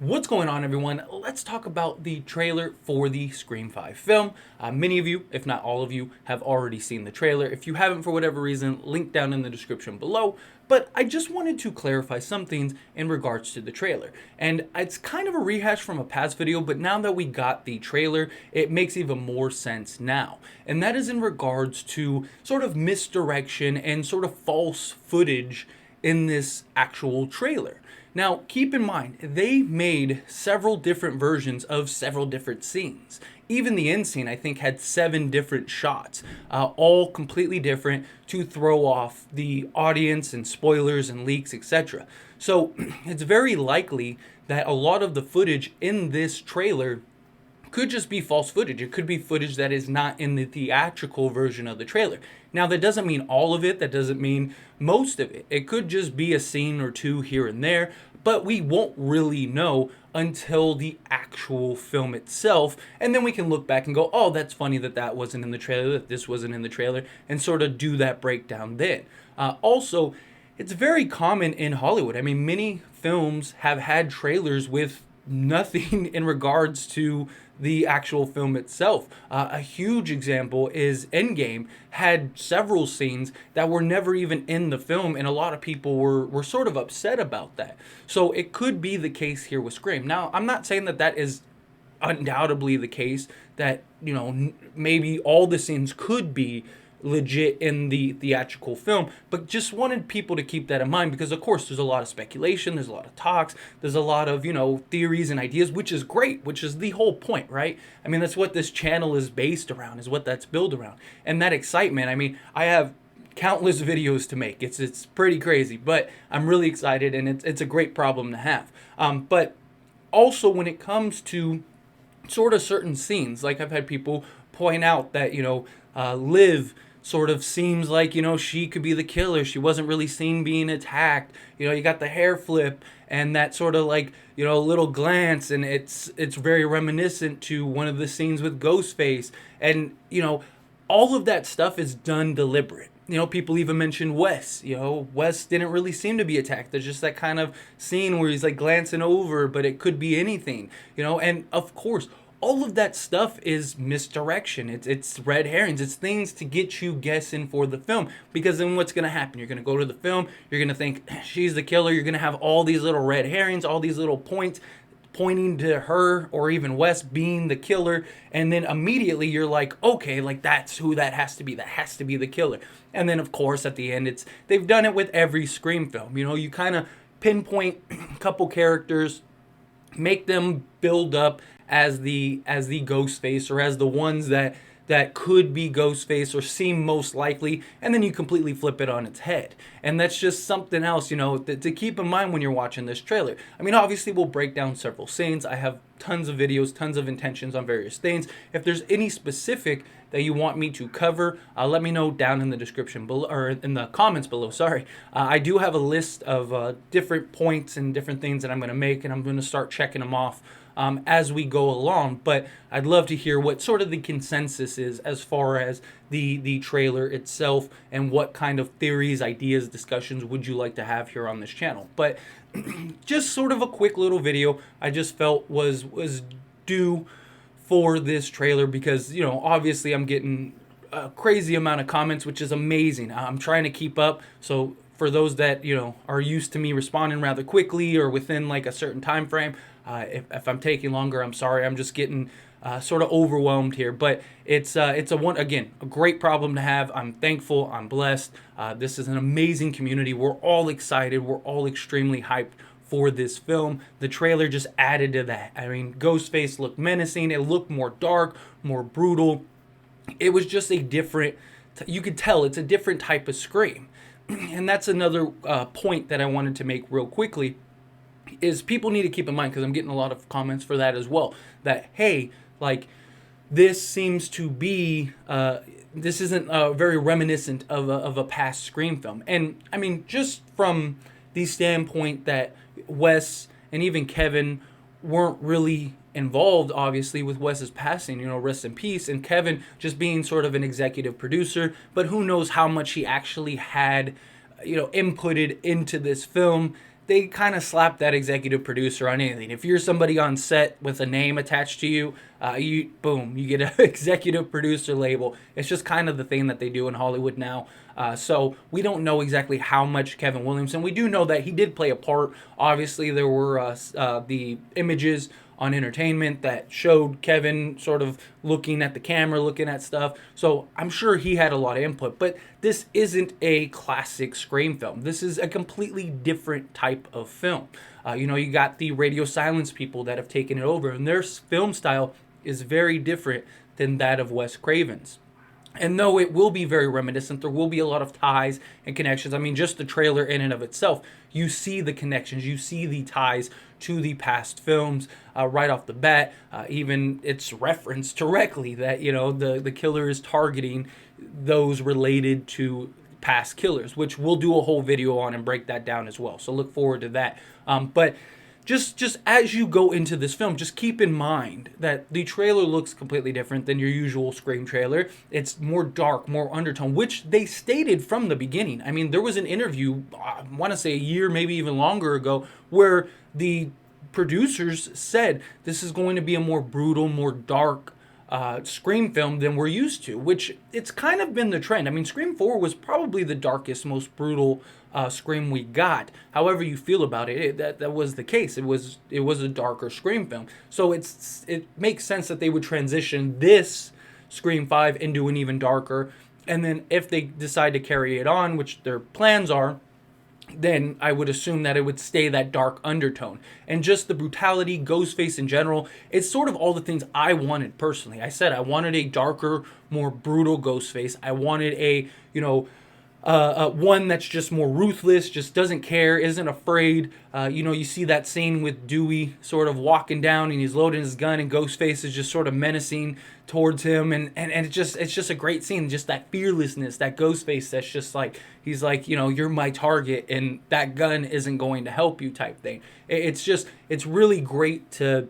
What's going on, everyone? Let's talk about the trailer for the Scream 5 film. Many of you, if not all of you, have already seen the trailer. If you haven't for whatever reason, link down in the description below. But I just wanted to clarify some things in regards to the trailer. And it's kind of a rehash from a past video, but now that we got the trailer, it makes even more sense now. And that is in regards to sort of misdirection and sort of false footage in this actual trailer. Now, keep in mind, they made several different versions of several different scenes. Even the end scene, I think, had 7 different shots, all completely different to throw off the audience and spoilers and leaks, etc. So it's very likely that a lot of the footage in this trailer could just be false footage. It could be footage that is not in the theatrical version of the trailer. Now, that doesn't mean all of it, that doesn't mean most of it. It could just be a scene or two here and there, but we won't really know until the actual film itself. And then we can look back and go, oh, that's funny that that wasn't in the trailer, that this wasn't in the trailer, and sort of do that breakdown then. Also, it's very common in Hollywood. I mean, many films have had trailers with nothing in regards to the actual film itself. A huge example is Endgame had several scenes that were never even in the film, and a lot of people were sort of upset about that. So it could be the case here with Scream. Now, I'm not saying that that is undoubtedly the case, that, you know, maybe all the scenes could be legit in the theatrical film, but just wanted people to keep that in mind because, of course, there's a lot of speculation, there's a lot of talks, there's a lot of, theories and ideas, which is great, which is the whole point, right? I mean, that's what this channel is based around, is what that's built around. And that excitement, I mean, I have countless videos to make. It's pretty crazy, but I'm really excited, and it's a great problem to have. But also when it comes to sort of certain scenes, like I've had people point out that, Liv sort of seems like, she could be the killer. She wasn't really seen being attacked. You got the hair flip and that sort of like, little glance, and it's very reminiscent to one of the scenes with Ghostface. And, all of that stuff is done deliberate. People even mention Wes. Wes didn't really seem to be attacked. There's just that kind of scene where he's like glancing over, but it could be anything, and of course, all of that stuff is misdirection. It's red herrings. It's things to get you guessing for the film. Because then what's going to happen? You're going to go to the film. You're going to think she's the killer. You're going to have all these little red herrings, all these little points pointing to her or even Wes being the killer. And then immediately you're like, okay, like that's who that has to be. That has to be the killer. And then, of course, at the end, they've done it with every Scream film. You kind of pinpoint a couple characters, make them build up as the Ghostface, or as the ones that could be Ghostface or seem most likely, and then you completely flip it on its head. And that's just something else, to keep in mind when you're watching this trailer. I mean, obviously we'll break down several scenes. I have tons of videos, tons of intentions on various things. If there's any specific that you want me to cover, let me know down in the description below, or in the comments below. Sorry. I do have a list of different points and different things that I'm going to make, and I'm going to start checking them off as we go along. But I'd love to hear what sort of the consensus is as far as the trailer itself, and what kind of theories, ideas, discussions would you like to have here on this channel. But just sort of a quick little video I just felt was due for this trailer, because obviously I'm getting a crazy amount of comments, which is amazing. I'm trying to keep up, so for those that are used to me responding rather quickly or within like a certain time frame, if I'm taking longer, I'm sorry. I'm just getting sort of overwhelmed here, but it's a great problem to have. I'm thankful, I'm blessed. This is an amazing community. We're all excited, we're all extremely hyped for this film. The trailer just added to that. I mean, Ghostface looked menacing, it looked more dark, more brutal. It was just a different, you could tell it's a different type of Scream. And that's another point that I wanted to make real quickly, is people need to keep in mind, because I'm getting a lot of comments for that as well, that, hey, like, this seems to be, this isn't very reminiscent of a past Scream film. And, I mean, just from the standpoint that Wes and even Kevin weren't really involved, obviously, with Wes's passing, rest in peace, and Kevin just being sort of an executive producer, but who knows how much he actually had, inputted into this film. they kind of slap that executive producer on anything. If you're somebody on set with a name attached to you, you boom, you get an executive producer label. It's just kind of the thing that they do in Hollywood now. So we don't know exactly how much Kevin Williamson. We do know that he did play a part. Obviously, there were the images on Entertainment that showed Kevin sort of looking at the camera, looking at stuff. So I'm sure he had a lot of input. But this isn't a classic Scream film. This is a completely different type of film. You got the radio silence people that have taken it over, and their film style is very different than that of Wes Craven's. And though it will be very reminiscent, there will be a lot of ties and connections. I mean, just the trailer in and of itself, you see the connections, you see the ties to the past films right off the bat. Even it's referenced directly that, the killer is targeting those related to past killers, which we'll do a whole video on and break that down as well. So look forward to that. But just as you go into this film, just keep in mind that the trailer looks completely different than your usual Scream trailer. It's more dark, more undertone, which they stated from the beginning. I mean, there was an interview, I want to say a year, maybe even longer ago, where the producers said this is going to be a more brutal, more dark Scream film than we're used to, which it's kind of been the trend. I mean, Scream 4 was probably the darkest, most brutal Scream we got. However you feel about it, that was the case. It was a darker Scream film. So it makes sense that they would transition this Scream 5 into an even darker. And then if they decide to carry it on, which their plans are, then I would assume that it would stay that dark undertone. And just the brutality, Ghostface in general, it's sort of all the things I wanted personally. I said I wanted a darker, more brutal Ghostface. I wanted a, one that's just more ruthless, just doesn't care, isn't afraid. You see that scene with Dewey sort of walking down and he's loading his gun and Ghostface is just sort of menacing towards him, and it's just a great scene. Just that fearlessness, that Ghostface that's just like, he's like, you're my target and that gun isn't going to help you type thing. It's really great to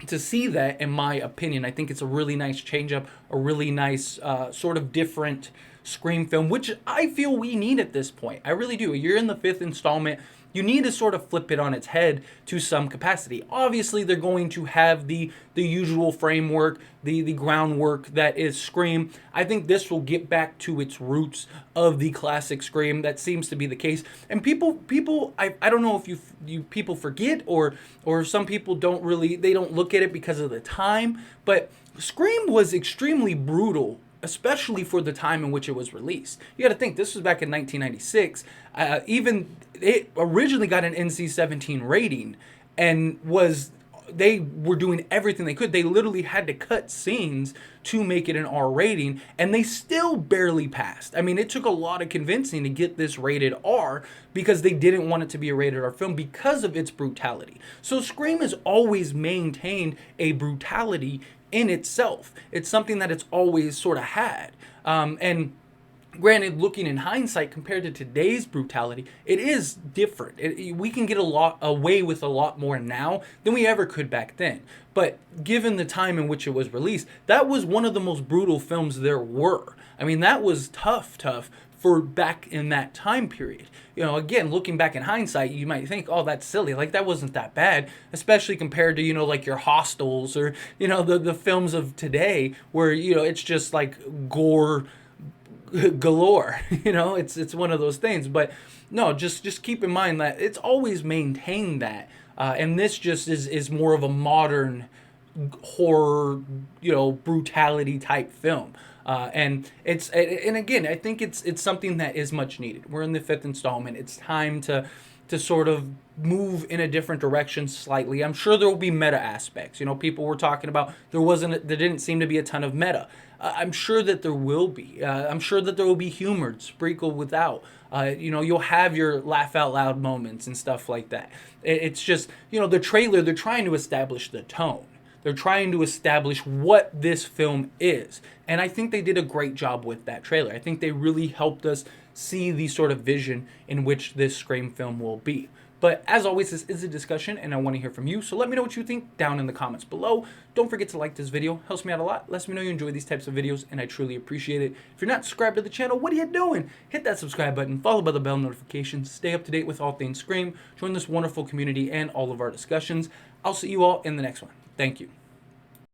see that, in my opinion. I think it's a really nice change up, a really nice sort of different Scream film, which I feel we need at this point. I really do. You're in the 5th installment. You need to sort of flip it on its head to some capacity. Obviously, they're going to have the usual framework, the groundwork that is Scream. I think this will get back to its roots of the classic Scream. That seems to be the case. And people, I don't know if you people forget or some people don't look at it because of the time, but Scream was extremely brutal, especially for the time in which it was released. You got to think, this was back in 1996. Even it originally got an NC-17 rating, and they were doing everything they could. They literally had to cut scenes to make it an R rating, and they still barely passed. I mean, it took a lot of convincing to get this rated R because they didn't want it to be a rated R film because of its brutality. So Scream has always maintained a brutality in itself. It's something that it's always sort of had. And granted, looking in hindsight compared to today's brutality, it is different. We can get away with a lot more now than we ever could back then. But given the time in which it was released, that was one of the most brutal films there were. I mean, that was tough for back in that time period. Again, looking back in hindsight, you might think, oh, that's silly. Like, that wasn't that bad, especially compared to, like your Hostels or, the films of today where, it's just like gore galore. It's one of those things. But no, just keep in mind that it's always maintained that. And this just is more of a modern horror, brutality type film. And again, I think it's something that is much needed. We're in the 5th installment. It's time to sort of move in a different direction slightly. I'm sure there will be meta aspects. People were talking about there didn't seem to be a ton of meta. I'm sure that there will be. I'm sure that there will be humor sprinkled without. You'll have your laugh out loud moments and stuff like that. It's just, the trailer, they're trying to establish the tone. They're trying to establish what this film is. And I think they did a great job with that trailer. I think they really helped us see the sort of vision in which this Scream film will be. But as always, this is a discussion and I want to hear from you. So let me know what you think down in the comments below. Don't forget to like this video. Helps me out a lot. Lets me know you enjoy these types of videos and I truly appreciate it. If you're not subscribed to the channel, what are you doing? Hit that subscribe button, followed by the bell notifications. Stay up to date with all things Scream. Join this wonderful community and all of our discussions. I'll see you all in the next one. Thank you.